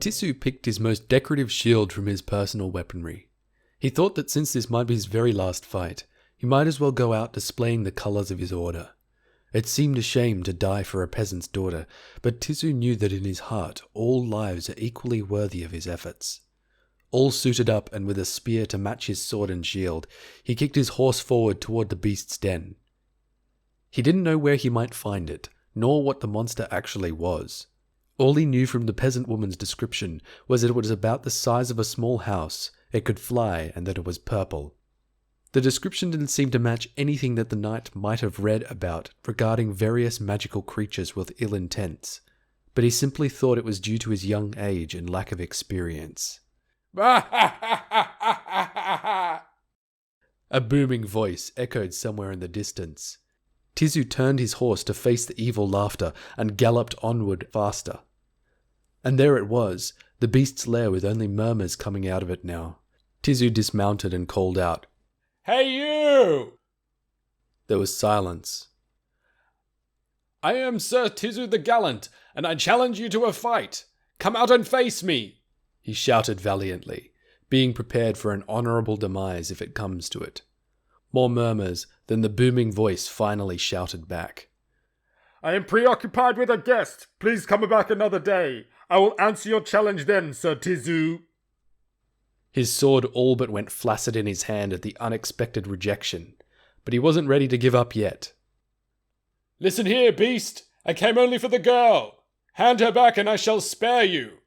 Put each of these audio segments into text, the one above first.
Tisu picked his most decorative shield from his personal weaponry. He thought that since this might be his very last fight, he might as well go out displaying the colours of his order. It seemed a shame to die for a peasant's daughter, but Tisu knew that in his heart all lives are equally worthy of his efforts. All suited up and with a spear to match his sword and shield, he kicked his horse forward toward the beast's den. He didn't know where he might find it, nor what the monster actually was. All he knew from the peasant woman's description was that it was about the size of a small house, it could fly, and that it was purple. The description didn't seem to match anything that the knight might have read about regarding various magical creatures with ill intents, but he simply thought it was due to his young age and lack of experience. A booming voice echoed somewhere in the distance. Tisu turned his horse to face the evil laughter and galloped onward faster. And there it was, the beast's lair with only murmurs coming out of it now. Tisu dismounted and called out, "Hey you!" There was silence. "I am Sir Tisu the Gallant, and I challenge you to a fight. Come out and face me!" he shouted valiantly, being prepared for an honourable demise if it comes to it. More murmurs, then the booming voice finally shouted back, "I am preoccupied with a guest. Please come back another day. I will answer your challenge then, Sir Tisu." His sword all but went flaccid in his hand at the unexpected rejection, but he wasn't ready to give up yet. "Listen here, beast! I came only for the girl! Hand her back and I shall spare you!"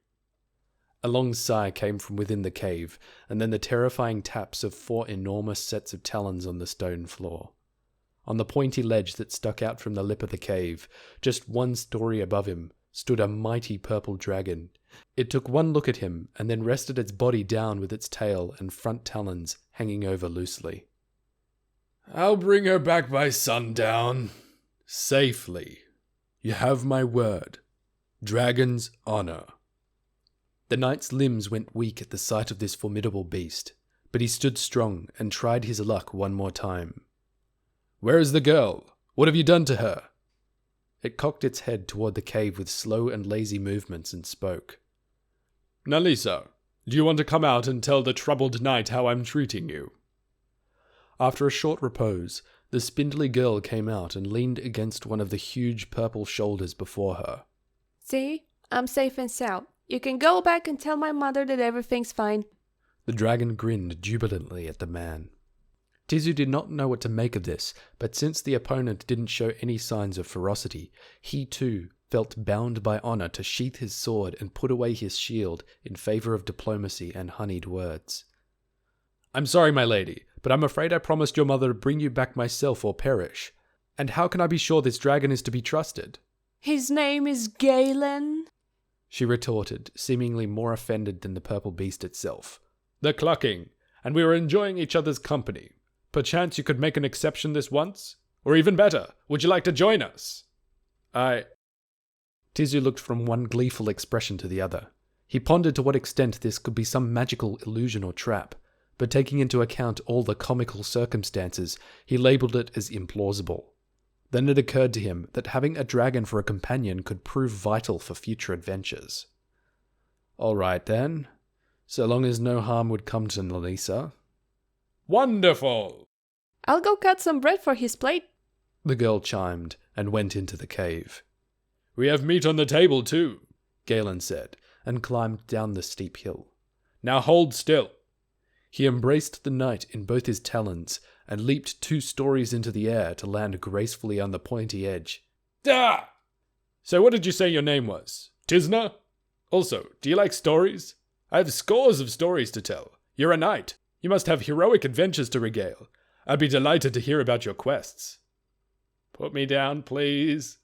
A long sigh came from within the cave, and then the terrifying taps of 4 enormous sets of talons on the stone floor. On the pointy ledge that stuck out from the lip of the cave, just 1 story above him, stood a mighty purple dragon. It took one look at him, and then rested its body down with its tail and front talons hanging over loosely. "I'll bring her back by sundown. Safely. You have my word. Dragon's honor." The knight's limbs went weak at the sight of this formidable beast, but he stood strong and tried his luck one more time. "Where is the girl? What have you done to her?" It cocked its head toward the cave with slow and lazy movements and spoke. "Nalisa, do you want to come out and tell the troubled knight how I'm treating you?" After a short repose, the spindly girl came out and leaned against one of the huge purple shoulders before her. "See, I'm safe and sound. You can go back and tell my mother that everything's fine." The dragon grinned jubilantly at the man. Tisu did not know what to make of this, but since the opponent didn't show any signs of ferocity, he too felt bound by honor to sheath his sword and put away his shield in favor of diplomacy and honeyed words. "I'm sorry, my lady, but I'm afraid I promised your mother to bring you back myself or perish. And how can I be sure this dragon is to be trusted?" "His name is Gaelan," she retorted, seemingly more offended than the purple beast itself. "The clucking, and we were enjoying each other's company. Perchance you could make an exception this once? Or even better, would you like to join us?" Tisu looked from one gleeful expression to the other. He pondered to what extent this could be some magical illusion or trap, but taking into account all the comical circumstances, he labelled it as implausible. Then it occurred to him that having a dragon for a companion could prove vital for future adventures. "All right then, so long as no harm would come to Nalisa." "Wonderful!" "I'll go cut some bread for his plate," the girl chimed, and went into the cave. "We have meat on the table too," Gaelan said, and climbed down the steep hill. "Now hold still." He embraced the knight in both his talons, and leaped 2 stories into the air to land gracefully on the pointy edge. "Da! So what did you say your name was? Tisna? Also, do you like stories? I have scores of stories to tell. You're a knight. You must have heroic adventures to regale. I'd be delighted to hear about your quests." "Put me down, please,"